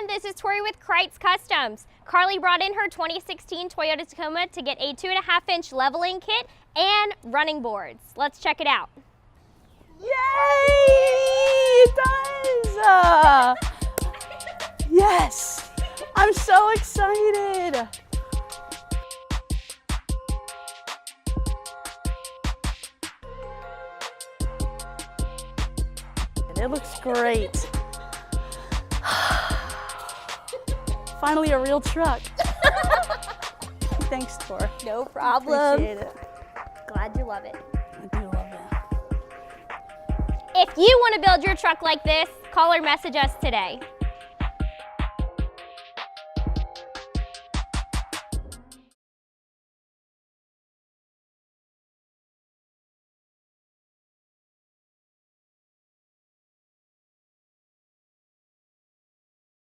everyone, this is Tori with Krietz Customs. Carly brought in her 2016 Toyota Tacoma to get a 2.5-inch leveling kit and running boards. Let's check it out. Yay! It does! Yes! I'm so excited! It looks great. Finally a real truck. Thanks, Tor. No problem. Appreciate it. Glad you love it. I do love it. If you want to build your truck like this, call or message us today.